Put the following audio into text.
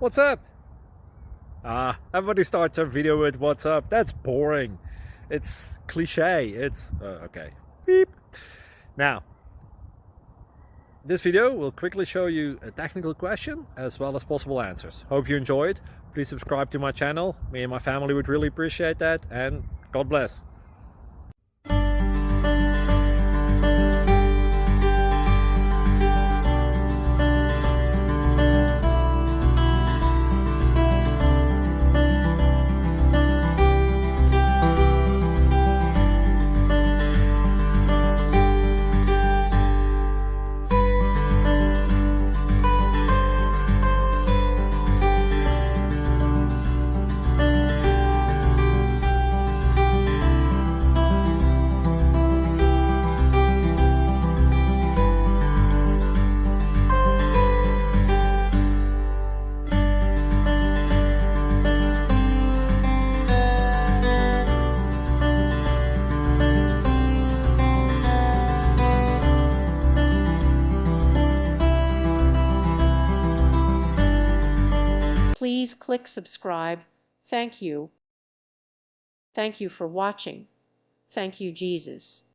What's up? Everybody starts their video with what's up. That's boring. It's cliche. It's okay. Beep. Now, this video will quickly show you a technical question as well as possible answers. Hope you enjoyed. Please subscribe to my channel. Me and my family would really appreciate that, and God bless. Please click subscribe. Thank you. Thank you for watching. Thank you, Jesus.